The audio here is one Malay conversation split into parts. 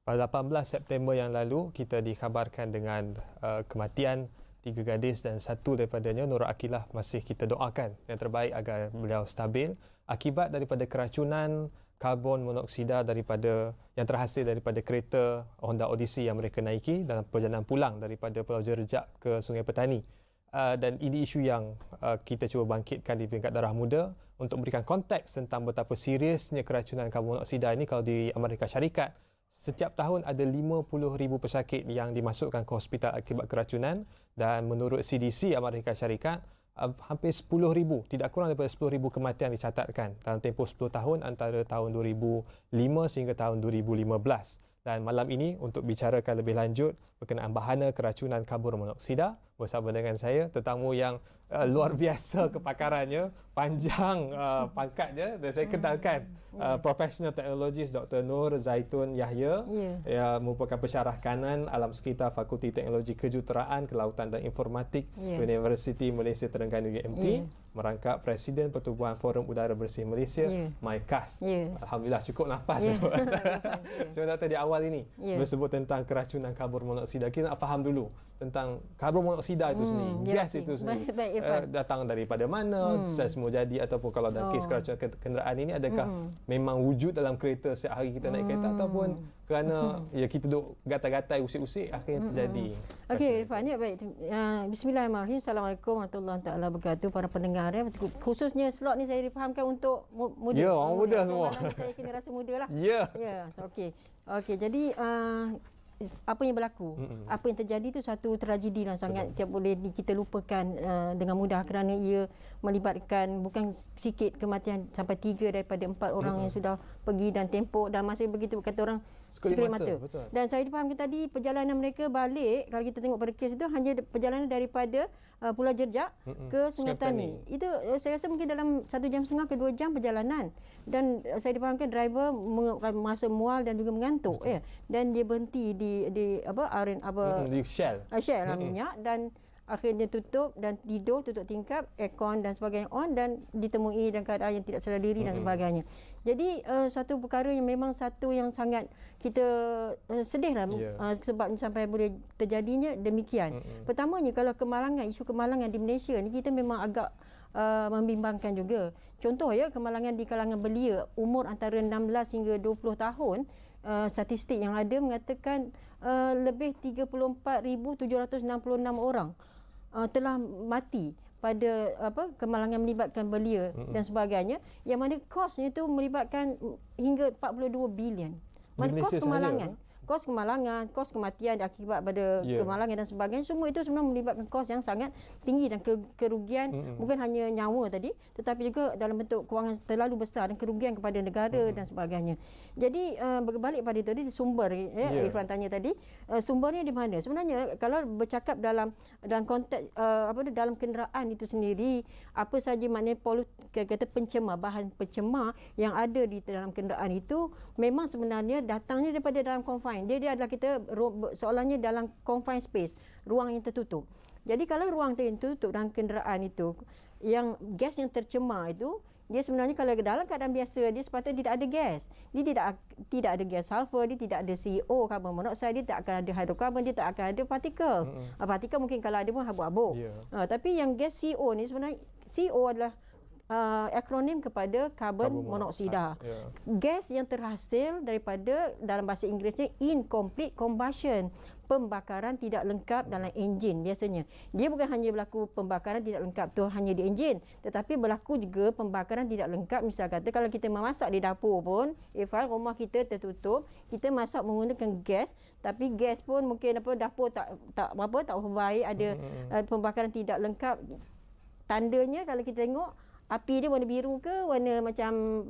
Pada 18 September yang lalu, kita dikhabarkan dengan kematian 3 gadis dan satu daripadanya, Nurul Akilah, masih kita doakan yang terbaik agar beliau stabil akibat daripada keracunan karbon monoksida yang terhasil daripada kereta Honda Odyssey yang mereka naiki dalam perjalanan pulang daripada Pulau Jerjak ke Sungai Petani. Dan ini isu yang kita cuba bangkitkan di peringkat Darah Muda untuk memberikan konteks tentang betapa seriusnya keracunan karbon monoksida ini. Kalau di Amerika Syarikat, setiap tahun ada 50,000 pesakit yang dimasukkan ke hospital akibat keracunan, dan menurut CDC Amerika Syarikat, hampir 10,000, tidak kurang daripada 10,000 kematian dicatatkan dalam tempoh 10 tahun antara tahun 2005 sehingga tahun 2015. Dan malam ini untuk bicarakan lebih lanjut berkenaan bahana keracunan karbon monoksida, bersama dengan saya tetamu yang luar biasa kepakarannya, panjang pangkatnya, dan saya kenalkan professional teknologis Dr. Nur Zaitun Yahya, yang merupakan pensyarah kanan alam sekitar Fakulti Teknologi Kejuruteraan, Kelautan dan Informatik Universiti Malaysia Terengganu UMT, merangkap Presiden Pertubuhan Forum Udara Bersih Malaysia, MyKAS. Alhamdulillah, cukup nafas. So Dr, di awal ini bersebut tentang keracunan karbon monoksida, kita nak faham dulu tentang karbon monoksida itu sendiri, gas itu sendiri, datang daripada mana, semua jadi, ataupun kalau dalam kes keracunan kenderaan ini, adakah memang wujud dalam kereta setiap hari kita naik kereta, ataupun kerana kita duduk gatai-gatai, usik-usik, akhirnya terjadi. Okey, Irfan, baik. Bismillahirrahmanirrahim. Assalamualaikum warahmatullahi wabarakatuh para pendengar. Khususnya slot ni saya difahamkan untuk muda. Ya, orang muda semua. Saya kena rasa muda lah. Ya. Okey, jadi apa yang berlaku, apa yang terjadi itu satu tragedi lah, sangat tidak boleh kita lupakan dengan mudah, kerana ia melibatkan bukan sikit kematian, sampai 3 daripada 4 orang yang sudah pergi dan tempoh, dan masih begitu kata orang sekelip mata. Dan saya difahamkan tadi perjalanan mereka balik, kalau kita tengok pada kes itu, hanya perjalanan daripada Pulau Jerjak ke Sungai Petani. Itu saya rasa mungkin dalam 1.5 jam ke 2 jam perjalanan, dan saya difahamkan driver masa mual dan juga mengantuk, dan dia berhenti di Shell minyak, dan akhirnya tutup dan tidur, tutup tingkap, aircon dan sebagainya on, dan ditemui dalam keadaan yang tidak sedar diri dan sebagainya. Jadi satu perkara yang memang satu yang sangat kita sedih lah, sebab sampai boleh terjadinya demikian. Pertamanya, kalau isu kemalangan di Malaysia ni, kita memang agak membimbangkan juga. Contoh kemalangan di kalangan belia umur antara 16 hingga 20 tahun, statistik yang ada mengatakan lebih 34,766 orang telah mati pada kemalangan melibatkan belia dan sebagainya, yang mana kosnya itu melibatkan hingga 42 bilion. Mana kos kemalangan, kos kematian akibat pada kemalangan dan sebagainya, semua itu sebenarnya melibatkan kos yang sangat tinggi, dan kerugian bukan hanya nyawa tadi, tetapi juga dalam bentuk kewangan terlalu besar dan kerugian kepada negara dan sebagainya. Jadi berbalik pada itu, di sumber Irfan tanya tadi, sumbernya di mana? Sebenarnya kalau bercakap dalam konteks dalam kenderaan itu sendiri, apa saja maknanya bahan pencemar yang ada di dalam kenderaan itu, memang sebenarnya datangnya daripada dalam confine. Dia adalah soalannya dalam confined space, ruang yang tertutup. Jadi kalau ruang yang tertutup dalam kenderaan itu, yang gas yang tercemar itu, dia sebenarnya kalau dalam keadaan biasa, dia sepatutnya tidak ada gas. Dia tidak ada gas sulfur, dia tidak ada CO, karbon monoksida, dia tak akan ada hidrokarbon, dia tak akan ada particles. Partikel mungkin kalau ada pun habuk-habuk. Tapi yang gas CO ni, sebenarnya CO adalah akronim kepada karbon monoksida. Gas yang terhasil daripada, dalam bahasa Inggerisnya, incomplete combustion, pembakaran tidak lengkap dalam enjin. Biasanya dia bukan hanya berlaku pembakaran tidak lengkap tu hanya di enjin, tetapi berlaku juga pembakaran tidak lengkap. Misal kata kalau kita memasak di dapur pun, rumah kita tertutup, kita masak menggunakan gas, tapi gas pun mungkin dapur tak baik, ada pembakaran tidak lengkap. Tandanya kalau kita tengok, api dia warna biru ke warna macam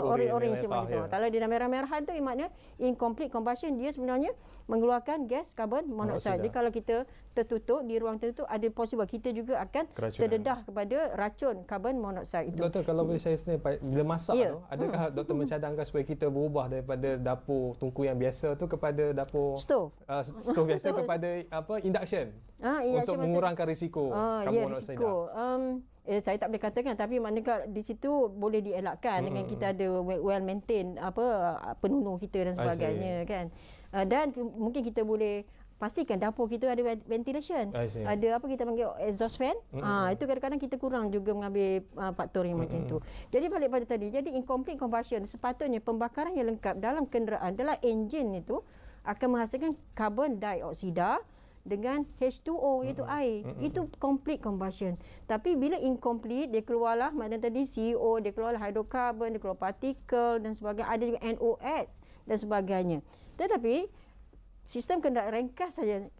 orange macam itu. Kalau dia merah-merahan tu, maknanya incomplete combustion, dia sebenarnya mengeluarkan gas karbon monoksida. Jadi kalau kita tertutup di ruang tertutup, ada possible kita juga akan terdedah kepada racun karbon monoksida itu. Doktor, kalau boleh saya sendiri, bila masak tu, adakah doktor mencadangkan supaya kita berubah daripada dapur tungku yang biasa tu kepada dapur stove biasa kepada induction, untuk mengurangkan risiko karbon monoksida? Saya tak boleh katakan, tapi maknanya di situ boleh dielakkan dengan kita ada well maintain penunuh kita dan sebagainya, kan. Dan mungkin kita boleh pastikan dapur kita ada ventilation. Ada apa kita panggil exhaust fan. Itu kadang-kadang kita kurang juga mengambil faktor yang macam tu. Jadi balik pada tadi, jadi incomplete combustion sepatutnya pembakaran yang lengkap dalam kenderaan, dalam enjin itu akan menghasilkan carbon dioksida dengan H2O iaitu air. Itu complete combustion. Tapi bila incomplete, dia keluarlah maknanya tadi CO, dia keluarlah hydrocarbon, dia keluar partikel dan sebagainya. Ada juga NOx dan sebagainya. Tetapi sistem kenderaan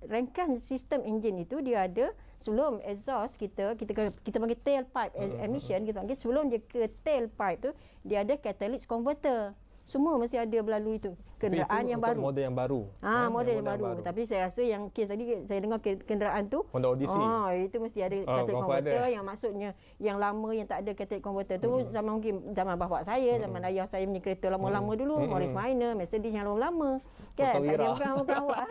ringkas sistem enjin itu dia ada sebelum exhaust kita panggil tailpipe emission, kita panggil sebelum dia ke tailpipe tu dia ada catalytic converter. Semua mesti ada melalui itu kenderaan yang baru. Model yang baru. Model yang baru. Tapi saya rasa yang kes tadi saya dengar kenderaan tu Honda Odyssey. Itu mesti ada catalytic converter yang maksudnya yang lama yang tak ada catalytic converter tu mungkin zaman bapak saya, zaman ayah saya punya kereta lama-lama dulu, Morris Minor, Mercedes yang lama-lama. Kan tak ada bukan awak.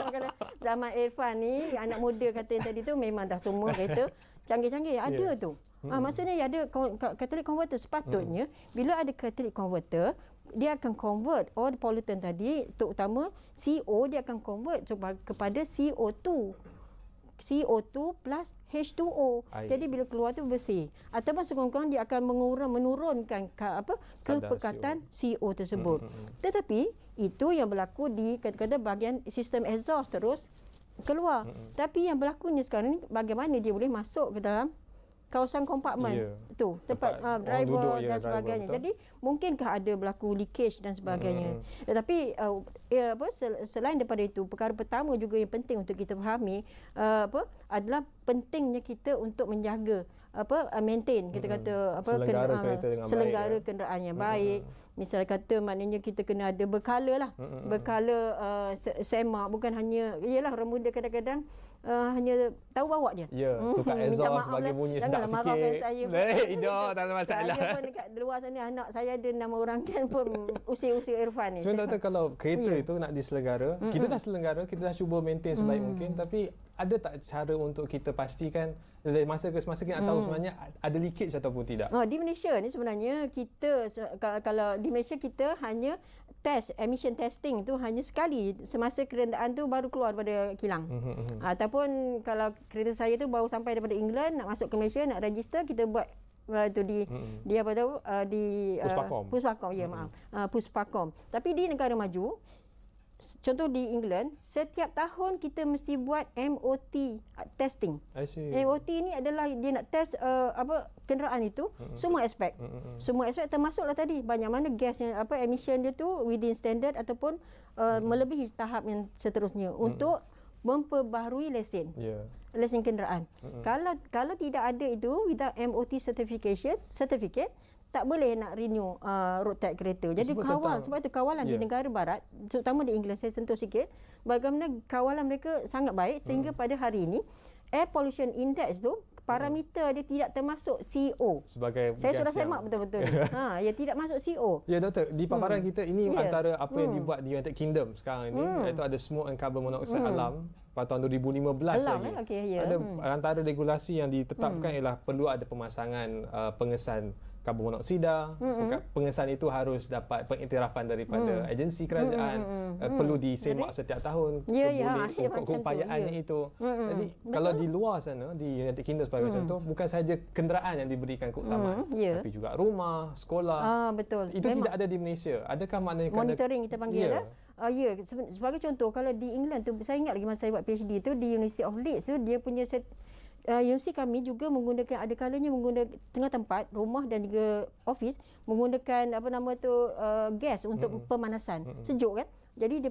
Zaman Irfan ni anak muda kata yang tadi tu memang dah semua kereta canggih-canggih ada tu. Maksudnya ada catalytic converter sepatutnya bila ada catalytic converter dia akan convert all the pollutant tadi, terutama CO, dia akan convert kepada CO2 plus H2O. Jadi bila keluar tu bersih. Ataupun sekurang-kurang dia akan menurunkan kepekatan CO tersebut. Tetapi itu yang berlaku di kata-kata bahagian sistem exhaust terus keluar. Tapi yang berlakunya sekarang ni bagaimana dia boleh masuk ke dalam kawasan kompartmen tu, tempat driver dan sebagainya. Jadi mungkinkah ada berlaku leakage dan sebagainya. Tetapi selain daripada itu, perkara pertama juga yang penting untuk kita fahami adalah pentingnya kita untuk menjaga maintain kita kata selenggara kenderaan yang baik. Misal kata maknanya kita kena ada berkala lah. Berkala semak, bukan hanya ialah orang muda kadang-kadang hanya tahu bawa dia. Tukar exhaust bagi bunyi sedap sikit. Maafkan saya. Tak ada masalah. Saya pun dekat luar sana anak saya ada 6 orang kan pun usia Irfan ni. Sebenarnya kalau kereta itu nak diselenggara, kita dah selenggara, kita dah cuba maintain sebaik mungkin, tapi ada tak cara untuk kita pastikan dari masa ke semasa kita nak tahu sebenarnya ada leakage ataupun tidak? Di Malaysia ni sebenarnya kita kalau di Malaysia kita hanya emission testing tu hanya sekali semasa kenderaan tu baru keluar daripada kilang. Ataupun kalau kereta saya tu baru sampai daripada England nak masuk ke Malaysia nak register, kita buat tu di apa tahu di Puspakom Puspakom. Tapi di negara maju, contoh di England, setiap tahun kita mesti buat MOT testing. MOT ni adalah dia nak test kenderaan itu, semua aspek. Semua aspek termasuklah tadi banyak mana gas yang emission dia tu within standard ataupun melebihi tahap yang seterusnya untuk memperbaharui lesen. Lesen kenderaan. Kalau tidak ada itu without MOT certificate tak boleh nak renew road tax kereta. Jadi sebab itu kawalan di negara barat, terutama di Inggeris, saya sentuh sikit, bagaimana kawalan mereka sangat baik sehingga pada hari ini air pollution index tu parameter dia tidak termasuk CO. Sebagai saya sudah semak betul-betul. Ya tidak masuk CO. Ya doktor, di paparan kita ini antara apa yang dibuat di United Kingdom sekarang ini, iaitu ada smoke and carbon monoxide alarm pada tahun 2015 lagi. Ada antara regulasi yang ditetapkan ialah perlu ada pemasangan pengesan karbon monoksida. Pengesan itu harus dapat pengiktirafan daripada agensi kerajaan, perlu disemak setiap tahun keupayaan itu. Jadi kalau di luar sana, di United Kingdom sebagai contoh, bukan sahaja kenderaan yang diberikan keutamaan, tapi juga rumah, sekolah. Betul. Itu memang tidak ada di Malaysia. Adakah maknanya monitoring kita panggil sebagai contoh, kalau di England tu, saya ingat lagi masa saya buat PhD tu di University of Leeds tu, dia punya universiti kami juga menggunakan, ada kalanya menggunakan tengah tempat rumah dan juga office menggunakan gas untuk pemanasan. Sejuk kan. Jadi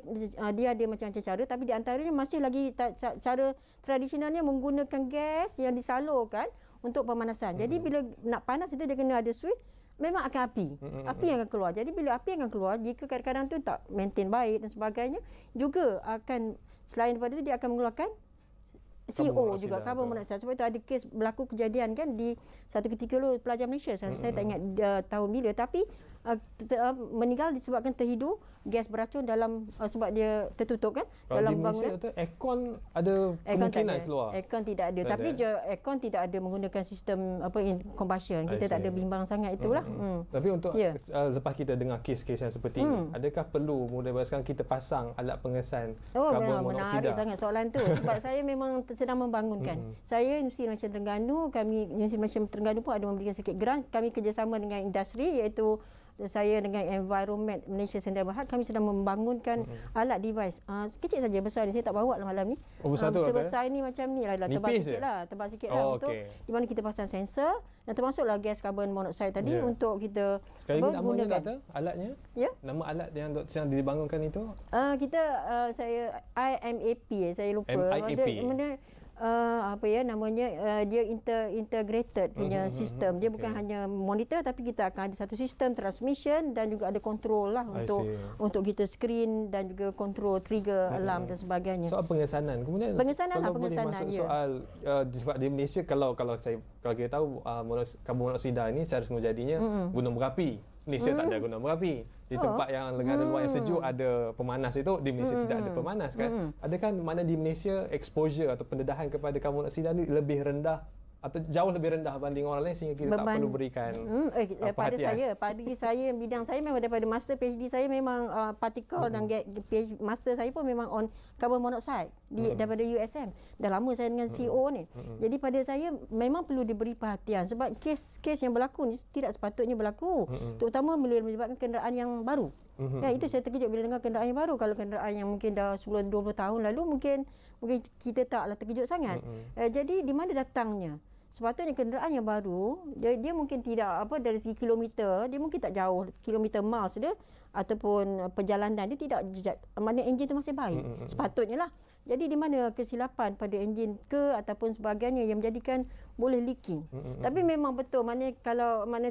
dia ada macam-macam cara, tapi di antaranya masih lagi cara tradisionalnya menggunakan gas yang disalurkan untuk pemanasan. Jadi bila nak panas itu dia kena ada switch, memang akan api yang akan keluar. Jadi bila api yang akan keluar, jika kadang-kadang tu tak maintain baik dan sebagainya, juga akan selain daripada itu dia akan mengeluarkan CO juga, karbon monoksida. Sebab itu ada kes berlaku kejadian kan di satu ketika dulu pelajar Malaysia, saya tak ingat tahun bila, tapi meninggal disebabkan terhidu gas beracun dalam sebab dia tertutup kan dalam bangunan. Kalau di Malaysia aircon ada kemungkinan keluar. Aircon tidak ada. Tapi aircon tidak ada menggunakan sistem combustion. Kita tak ada bimbang sangat itulah. Tapi untuk lepas kita dengar kes-kes yang seperti ini, adakah perlu mula sekarang kita pasang alat pengesan karbon monoksida? Menarik sangat soalan tu sebab saya memang sedang membangunkan. Saya Universiti Malaysia Terengganu, Universiti Malaysia Terengganu pun ada memberikan sedikit grant. Kami kerjasama dengan industri iaitu saya dengan Environment Malaysia Sdn Bhd, kami sedang membangunkan alat device. Kecil saja, besar ni saya tak bawa lah malam ni. Besar ni macam ni lah, tebal sikit lah untuk di mana kita pasang sensor dan termasuklah gas carbon monoxide tadi untuk kita sekali lagi namanya Doktor, alatnya? Ya. Nama alat yang sedang dibangunkan itu? Saya IMAP, saya lupa. MIAP. Namanya dia integrated punya sistem. Dia bukan hanya monitor tapi kita akan ada satu sistem transmission dan juga ada control lah untuk kita screen dan juga control trigger alarm dan sebagainya. Soal pengesanan. Kemudian pengesanan boleh masuk soal sebab di Malaysia kalau kita tahu karbon monoksida ini secara semula jadinya gunung berapi. Malaysia tak ada gunung berapi. Di tempat yang negara luar yang sejuk ada pemanas itu, di Malaysia tidak ada pemanas kan. Adakah mana di Malaysia exposure atau pendedahan kepada karbon monoksida ini lebih rendah atau jauh lebih rendah berbanding orang lain sehingga kita tak perlu berikan perhatian? Pada saya bidang saya memang daripada master PhD saya memang partikel dan PhD master saya pun memang on carbon monoxide daripada USM. Dah lama saya dengan CEO ni. Jadi pada saya memang perlu diberi perhatian sebab kes-kes yang berlaku ni tidak sepatutnya berlaku. Terutama bila menyebabkan kenderaan yang baru. Itu saya terkejut bila dengar kenderaan yang baru. Kalau kenderaan yang mungkin dah 10-20 tahun lalu mungkin kita taklah terkejut sangat. Jadi di mana datangnya? Sepatutnya kenderaan yang baru dia mungkin tidak dari segi kilometer dia mungkin tak jauh kilometer miles dia ataupun perjalanan dia tidak mana enjin tu masih baik sepatutnya lah. Jadi di mana kesilapan pada enjin ataupun sebagainya yang menjadikan boleh leaking. Tapi memang betul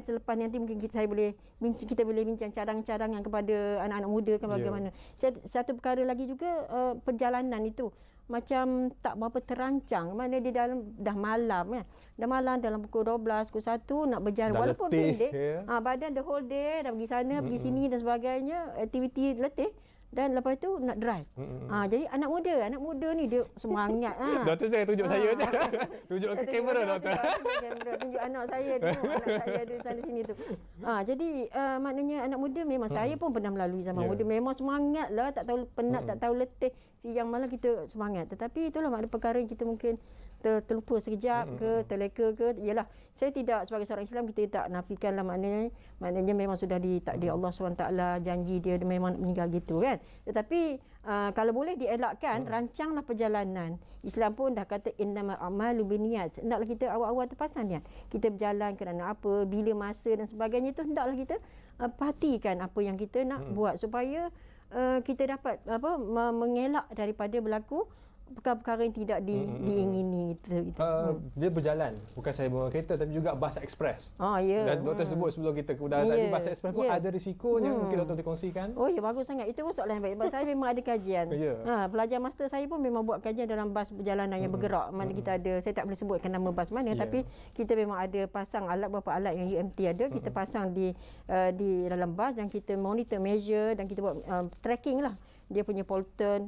selepas nanti mungkin kita boleh bincang cadangan-cadangan kepada anak-anak muda kan bagaimana. Satu perkara lagi juga perjalanan itu macam tak berapa terancang. Mana di dalam dah malam kan. Dah malam dalam pukul 12, pukul 1 nak berjalan dah walaupun letih, pendek. Badan the whole day dah pergi sana, pergi sini dan sebagainya, aktiviti letih. Dan lepas itu nak drive. Jadi anak muda ni dia semangat. Doktor saya tunjuk saya je. Tunjuk ke kamera Doktor. Tunjuk anak saya tu, anak saya ada sana sini tu. Jadi maknanya anak muda memang saya pun pernah melalui zaman muda memang semangatlah, tak tahu penat, tak tahu letih, siang malam kita semangat. Tetapi itulah makna perkara yang kita mungkin terlupa sekejap ke terleka ke. Yalah, saya tidak sebagai seorang Islam kita tak nafikanlah maknanya memang sudah ditakdir Allah SWT, janji dia memang meninggal gitu kan. Tetapi kalau boleh dielakkan, rancanglah perjalanan. Islam pun dah kata innamal a'malu binniyat. Hendaklah kita awal-awal terpasang niat. Kita berjalan kerana apa, bila masa dan sebagainya itu hendaklah kita perhatikan apa yang kita nak buat supaya kita dapat mengelak daripada berlaku perkara-perkara yang tidak diingini. Dia berjalan, bukan saya bawa kereta tapi juga bas ekspres. Dan doktor sebut sebelum kita tadi bas ekspres pun ada risikonya. Mungkin doktor dikongsikan. Bagus sangat. Itu pun soalan yang baik. Sebab saya memang ada kajian. Pelajar master saya pun memang buat kajian dalam bas perjalanan yang bergerak. Mana kita ada, saya tak boleh sebutkan nama bas mana, tapi kita memang ada pasang beberapa alat yang UMT ada, kita pasang di dalam bas dan kita monitor, measure dan kita buat tracking lah dia punya pollutant,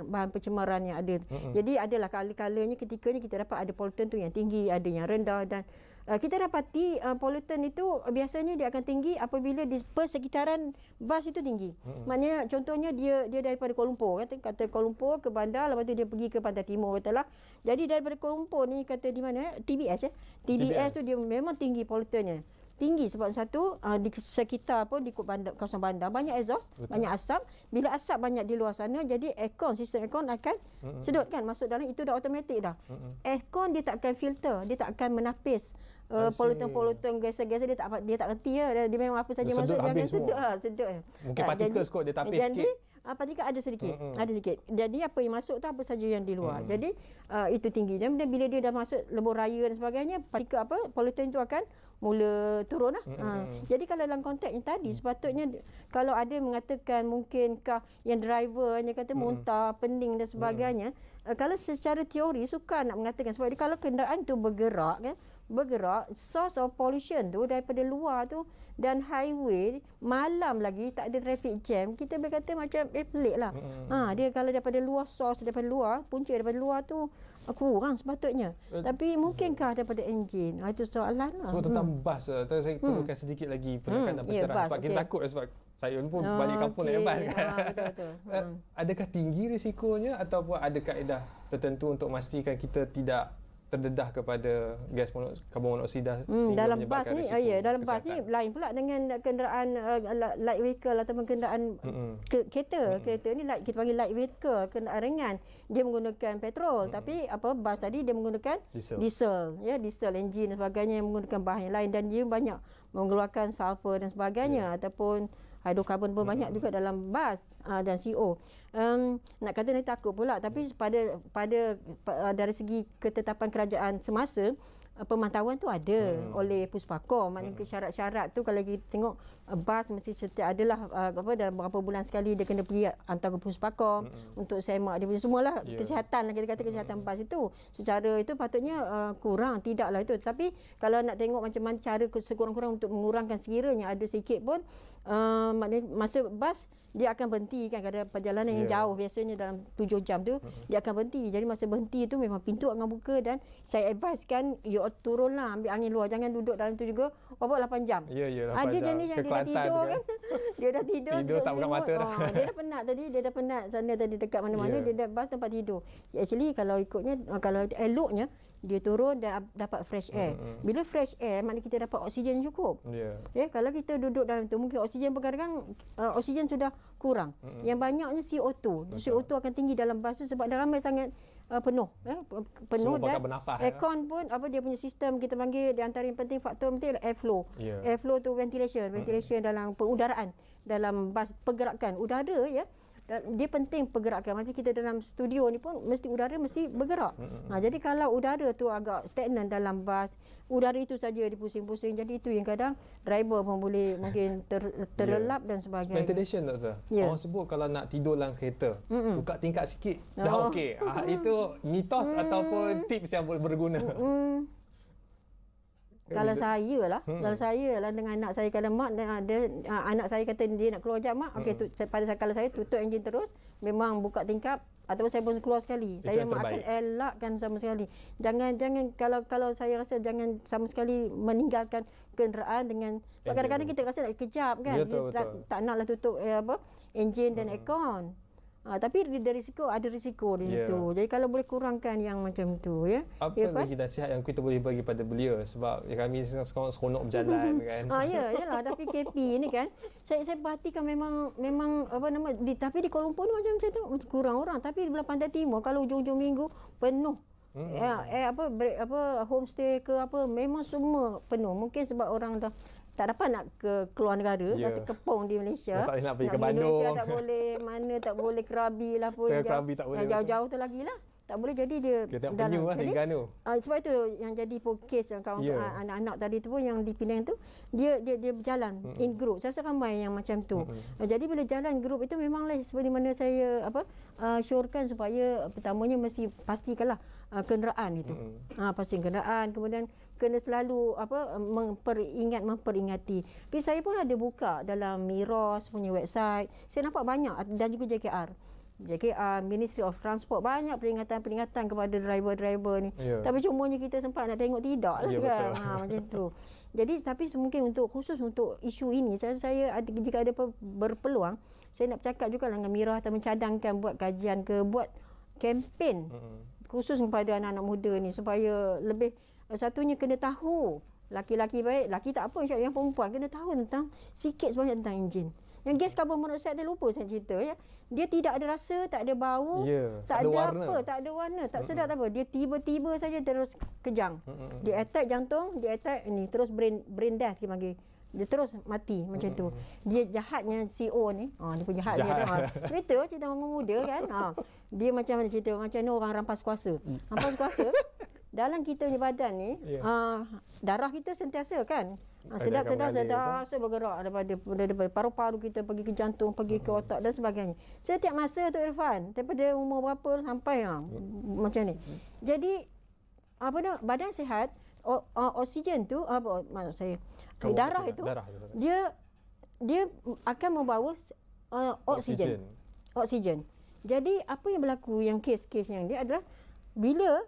bahan pencemaran yang ada. Jadi adalah kala-kalanya ketikanya kita dapat ada pollutant tu yang tinggi, ada yang rendah dan kita dapati pollutant itu biasanya dia akan tinggi apabila di persekitaran bas itu tinggi. Maknanya contohnya dia daripada Kuala Lumpur, kata Kuala Lumpur ke bandar, lepas tu dia pergi ke Pantai Timur katalah. Jadi daripada Kuala Lumpur ni kata di mana? TBS TBS tu dia memang tinggi pollutannya. Tinggi sebab satu di sekitar pun di kawasan bandar banyak exhaust, banyak asap. Bila asap banyak di luar sana, jadi sistem aircon akan sedut kan masuk dalam, itu dah automatik dah. Aircon dia tak akan filter, dia tak akan menapis pollutan gas-gas, dia tak reti ya. Dia memang apa saja masuk dia akan sedut. Mungkin partikel kot dia tapis sikit. Partikel ada sedikit. Jadi apa yang masuk tu apa saja yang di luar. Jadi itu tinggi. Dan bila dia dah masuk lebuh raya dan sebagainya, partikel pollutan itu akan mula turun lah. Jadi kalau dalam konteks yang tadi sepatutnya kalau ada mengatakan mungkinkah yang driver hanya kata muntah, pening dan sebagainya, kalau secara teori sukar nak mengatakan sebab kalau kenderaan itu bergerak kan, bergerak, source of pollution tu daripada luar tu, dan highway malam lagi tak ada traffic jam, kita boleh kata macam pelik lah. Dia kalau daripada luar, source daripada luar, punca daripada luar tu kurang sepatutnya. Tapi mungkinkah daripada enjin? Itu soalan lah. Semua tentang bas. Saya perlukan sedikit lagi penekanan pencerahan sebab kita takut sebab saya pun balik kampung naik bas kan. Betul-betul. Adakah tinggi risikonya ataupun ada kaedah tertentu untuk memastikan kita tidak terdedah kepada gas karbon monoksida dalam bas ni dalam bas ni lain pula dengan kenderaan light vehicle ataupun kenderaan kereta ni kita panggil light vehicle, kenderaan ringan, dia menggunakan petrol, tapi bas tadi dia menggunakan diesel engine dan sebagainya yang menggunakan bahan yang lain, dan dia banyak mengeluarkan sulfur dan sebagainya ataupun hidrokarbon pun banyak juga dalam bas dan CO. Nak kata ni takut pula, tapi pada dari segi ketetapan kerajaan semasa, pemantauan tu ada oleh Puspakom. Maknanya syarat-syarat tu kalau kita tengok bas mesti setiap adalah dalam beberapa bulan sekali dia kena pergi hantar ke Puspakom untuk semak dia punya semualah kesihatan lah, kita kata kesihatan bas itu. Secara itu patutnya kurang, tidaklah itu. Tapi kalau nak tengok macam mana cara sekurang-kurang untuk mengurangkan, sekiranya ada sikit pun maknanya masa bas dia akan berhenti kan, kadang perjalanan yang jauh biasanya dalam 7 jam tu dia akan berhenti. Jadi masa berhenti tu memang pintu akan buka, dan saya advisekan you turunlah, ambil angin luar, jangan duduk dalam tu juga 8 jam. Ada jenis yang dia dah tidur kan. Dia dah tidur tak buka mata dah. Dia dah penat tadi, dia dah penat sana tadi dekat mana-mana, dia dah bas tempat tidur. Actually kalau ikutnya, kalau eloknya dia turun dan dapat fresh air. Bila fresh air, maknanya kita dapat oksigen yang cukup. Kalau kita duduk dalam tu, mungkin oksigen kadang-kadang oksigen sudah kurang. Yang banyaknya CO2. CO2 akan tinggi dalam bas tu sebab dah ramai sangat penuh. Penuh, dan aircon pun dia punya sistem, kita panggil di antara yang penting, faktor penting adalah airflow. Airflow tu ventilation dalam pengudaraan, dalam bas, pergerakan udara dia penting pergerakan. Macam kita dalam studio ni pun mesti udara mesti bergerak. Jadi kalau udara tu agak stagnan dalam bas, udara itu saja dipusing-pusing, jadi itu yang kadang driver pun boleh mungkin terlelap dan sebagainya. Ventilation Doktor. Orang sebut kalau nak tidur dalam kereta, buka tingkap sikit dah okey. Itu mitos ataupun tips yang boleh berguna? Kalau saya lah dengan anak saya, kalau mak ada anak saya kata dia nak keluar jam, mak okey, kalau saya tutup enjin terus, memang buka tingkap ataupun saya pun keluar sekali. Saya akan elakkan sama sekali. Jangan kalau saya rasa jangan sama sekali meninggalkan kenderaan dengan kadang-kadang kita rasa nak kejap kan. Tak naklah tutup enjin dan aircon. Tapi ada risiko di situ. Jadi kalau boleh kurangkan yang macam tu Apa lagi nasihat yang kita boleh bagi pada beliau, sebab kami sekarang seronok berjalan kan. Yalah, dah PKP ni kan. Saya perhatikan memang tapi di Kuala Lumpur ni macam tu kurang orang, tapi di belah Pantai Timur kalau hujung-hujung minggu penuh. Homestay ke memang semua penuh. Mungkin sebab orang dah tak dapat nak ke keluar negara, dah terkepung di Malaysia. Tak boleh nak pergi ke Bandung. Malaysia tak boleh, mana tak boleh, Krabi lah pun. Krabi tak boleh. Jauh-jauh tu lagi lah. Tak boleh, jadi dia dalam. Jadi, sebab itu yang jadi kes yang kawan anak-anak tadi tu pun yang di Penang tu, dia berjalan in group. Saya rasa ramai yang macam tu. Jadi bila jalan group itu memanglah seperti mana saya syorkan supaya pertamanya mesti pastikanlah kenderaan itu. Pasti kenderaan, kemudian kena selalu memperingati. Tapi saya pun ada buka dalam Miros punya website. Saya nampak banyak, dan juga JKR, Ministry of Transport, banyak peringatan-peringatan kepada driver-driver ni. Tapi cumanya kita sempat nak tengok tidak lah kan. Macam tu. Jadi tapi mungkin khusus untuk isu ini, saya jika ada berpeluang, saya nak bercakap juga dengan Mira atau mencadangkan buat kajian buat kempen khusus kepada anak-anak muda ni, supaya lebih satunya kena tahu, laki-laki baik, laki tak apa, insya-Allah, yang perempuan kena tahu tentang sikit sebanyak tentang enjin. Yang gas karbon monoksida tu lupa saya cerita dia tidak ada rasa, tak ada bau, tak ada apa, tak ada warna, tak sedap tak apa. Dia tiba-tiba saja terus kejang. Dia attack jantung, dia attack ni, terus brain death kita panggil. Dia terus mati macam tu. Dia jahatnya CEO ni. Dia pun jahat. Dia cerita orang muda kan. Dia macam mana cerita, macam ni orang rampas kuasa. Rampas kuasa dalam kita punya badan ni, darah kita sentiasa kan sedar bergerak daripada paru-paru kita pergi ke jantung, pergi ke otak dan sebagainya. Setiap masa tu Irfan, daripada umur berapa sampai macam ni. Jadi badan sihat, oksigen tu apa maksud saya Kamu darah oksigen, itu darah. dia akan membawa oksigen. Jadi apa yang berlaku yang kes-kes yang dia adalah bila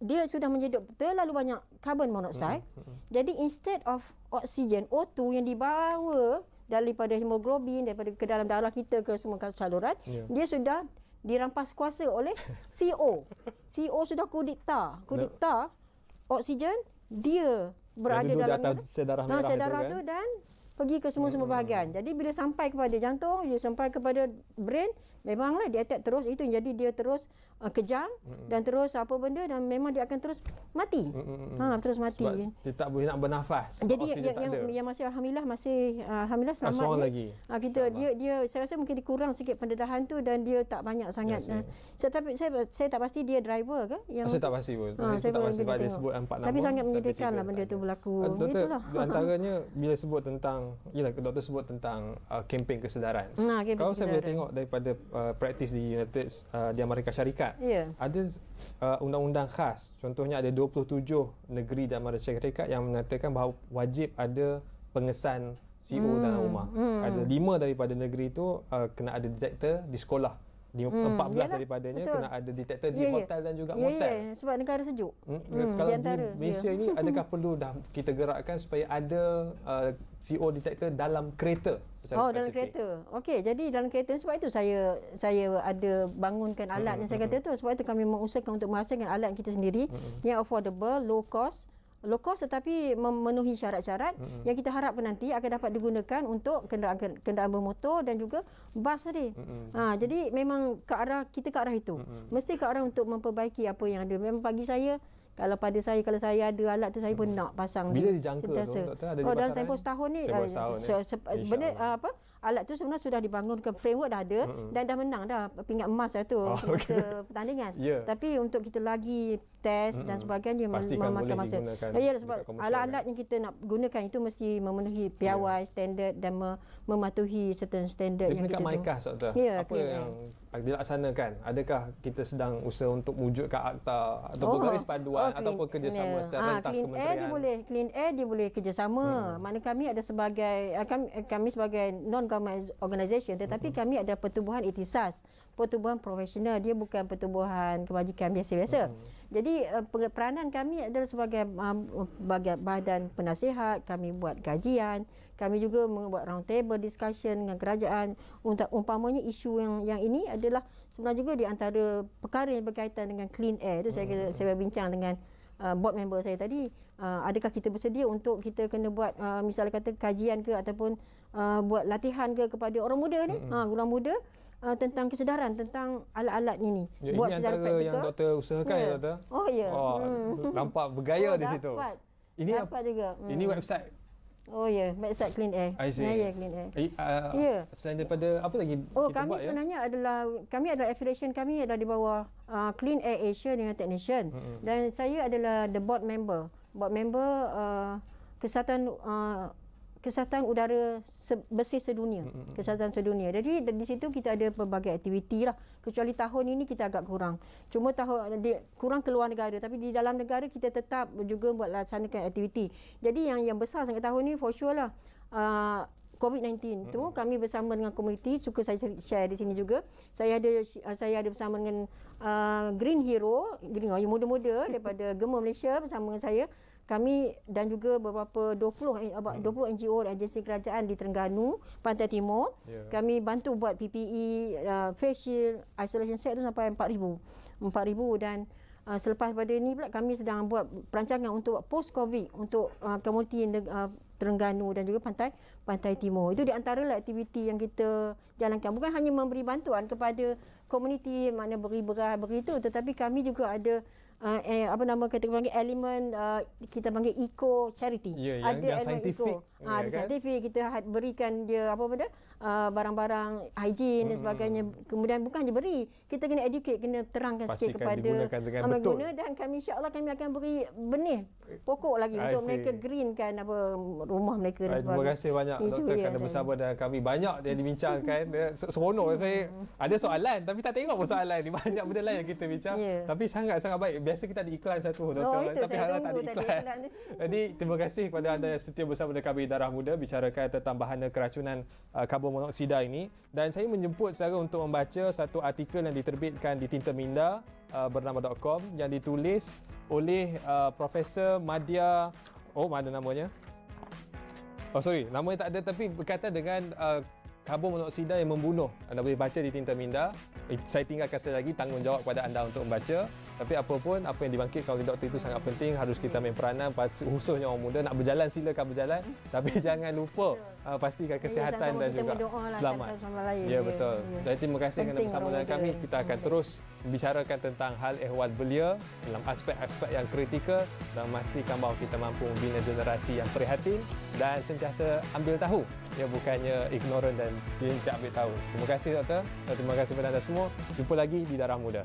dia sudah menyedup terlalu banyak carbon monoxide. Jadi instead of oksigen O2 yang dibawa daripada hemoglobin daripada ke dalam darah kita ke semua saluran, dia sudah dirampas kuasa oleh CO. CO sudah kudikta oksigen dia berada dalam sel darah merah sel itu darah kan? tu dan pergi ke semua bahagian. Jadi bila sampai kepada jantung, dia sampai kepada brain, memanglah dia attack terus itu. Jadi dia terus kejang dan terus apa benda dan memang dia akan terus mati. Terus mati. Sebab dia tak boleh nak bernafas. Jadi yang masih alhamdulillah selamat seorang ni. lagi. Kita dia saya rasa mungkin dikurang sikit pendedahan tu dan dia tak banyak sangat. Saya tak pasti dia driver ke yang saya tak pasti pun. Saya tak pasti sebab dia sebut 4 nama. Tapi sangat menyedihkanlah benda tu berlaku. Doktor, itulah. antaranya bila sebut tentang doktor sebut tentang kempen kesedaran. Kalau saya boleh tengok daripada praktis di United di Amerika Syarikat, ada undang-undang khas. Contohnya ada 27 negeri di Amerika Syarikat yang mengatakan bahawa wajib ada pengesan CO dalam rumah. Ada 5 daripada negeri itu kena ada detektor di sekolah. 14 daripadanya betul. Kena ada detektor di hotel dan juga motel. Sebab negara sejuk. Kalau di Malaysia ini adakah perlu dah kita gerakkan supaya ada CO detektor dalam kereta? Dalam kereta. Okey, jadi dalam kereta sebab itu saya ada bangunkan alat yang saya kata tu. Sebab itu kami mengusahakan untuk menghasilkan alat kita sendiri yang affordable, low cost tetapi memenuhi syarat-syarat yang kita harapkan nanti akan dapat digunakan untuk kenderaan bermotor dan juga bas tadi. Jadi memang kita ke arah itu. Mesti ke arah untuk memperbaiki apa yang ada. Memang bagi saya kalau saya ada alat tu saya pun nak pasang. Bila dijangka tu doktor ada di pasaran? Dalam tempoh setahun ni benda alat tu sebenarnya sudah dibangunkan, framework dah ada dan dah menang dah pingat emas dah tu masa pertandingan. Tapi untuk kita lagi test dan sebagainya memakan masa. Sebab alat-alat yang kita nak gunakan itu mesti memenuhi piawai standard dan mematuhi certain standard yang kita tu. MICAS doktor. Apa yang dilaksanakan? Adakah kita sedang usaha untuk mewujudkan akta atau bergaris paduan ataupun kerjasama secara rentas kementerian? Clean Air dia boleh kerjasama. Mana kami ada sebagai kami sebagai non-government organisation tetapi kami ada pertubuhan ikhtisas, pertubuhan profesional. Dia bukan pertubuhan kebajikan biasa-biasa. Jadi peranan kami adalah sebagai badan penasihat, kami buat kajian, kami juga membuat round table discussion dengan kerajaan untuk umpamanya isu yang ini adalah sebenarnya juga di antara perkara yang berkaitan dengan clean air. Itu saya berbincang dengan board member saya tadi, adakah kita bersedia untuk kita kena buat misalnya kata kajian ke ataupun buat latihan ke kepada orang muda ni, orang muda tentang kesedaran tentang alat-alat ini. Buat secara praktikal. Yang doktor usahakan ya doktor? Nampak bergaya di situ. Ini dapat juga. Ini website. Website Clean Air. Clean Air. Selain daripada apa lagi kita kami buat sebenarnya kami adalah affiliation kami adalah di bawah Clean Air Asia United Nation dan saya adalah the board member kesihatan udara bersih sedunia, kesihatan sedunia. Jadi di situ kita ada pelbagai aktiviti lah. Kecuali tahun ini kita agak kurang. Cuma kurang keluar negara tapi di dalam negara kita tetap juga buat laksanakan aktiviti. Jadi yang besar sangat tahun ni for sure lah. COVID-19 tu kami bersama dengan komuniti, suka saya share di sini juga. Saya ada bersama dengan Green Hero yang muda-muda daripada Gema Malaysia bersama dengan saya. Kami dan juga beberapa 20 NGO dan agensi kerajaan di Terengganu, Pantai Timur. Kami bantu buat PPE, face shield, isolation set tu sampai 4,000 dan selepas pada ini pula kami sedang buat perancangan untuk post COVID untuk komuniti Terengganu dan juga Pantai Timur. Itu di antara aktiviti yang kita jalankan. Bukan hanya memberi bantuan kepada komuniti mana beri beras beri itu, tetapi kami juga ada kita panggil elemen kita panggil eco charity. Ada elemen eco. Ada saintifik kita berikan dia barang-barang hygiene dan sebagainya. Kemudian bukan je beri, kita kena educate, kena terangkan sikit Pastikan kepada digunakan dengan betul. pengguna, dan kami insya-Allah kami akan beri benih pokok lagi I untuk see. mereka greenkan rumah mereka dan Terima sebagainya. kasih banyak Itu Doktor dia, kerana dan- bersama dengan kami. Banyak yang dibincangkan. Seronok saya. Ada soalan tapi tak tengok pun soalan ni. Banyak benda lain yang kita bincang. Ya. Tapi sangat-sangat baik. Biasa kita ada iklan satu Doktor. itu Tapi saya harap tak tunggu ada tadi iklan. iklan ni. Jadi terima kasih kepada anda yang setia bersama dengan kami Darah Muda bicarakan tentang bahana keracunan karbon monoksida ini. Dan saya menjemput saya untuk membaca satu artikel yang diterbitkan di Tinta Minda bernama .com yang ditulis oleh Profesor Madya. Oh, mana namanya? Oh sorry, namanya tak ada tapi berkaitan dengan karbon monoksida yang membunuh. Anda boleh baca di Tinta Minda. Saya tinggalkan sekali lagi tanggungjawab kepada anda untuk membaca. Tapi apapun, apa yang dibangkitkan oleh doktor itu sangat penting. Harus kita main peranan, khususnya orang muda. Nak berjalan silakan berjalan. Tapi jangan lupa pastikan kesihatan sama-sama dan kita juga berdoa lah selamat. antara sama lain. Ya betul. Ya. Dan terima kasih kerana Penting bersama orang dengan muda. kami. Kita akan terus membicarakan tentang hal ehwal belia dalam aspek-aspek yang kritikal dan memastikan bahawa kita mampu membina generasi yang prihatin dan sentiasa ambil tahu. Ya, bukannya ignorant dan tidak ambil tahu. Terima kasih doktor. Dan terima kasih kepada anda semua. Jumpa lagi di Darah Muda.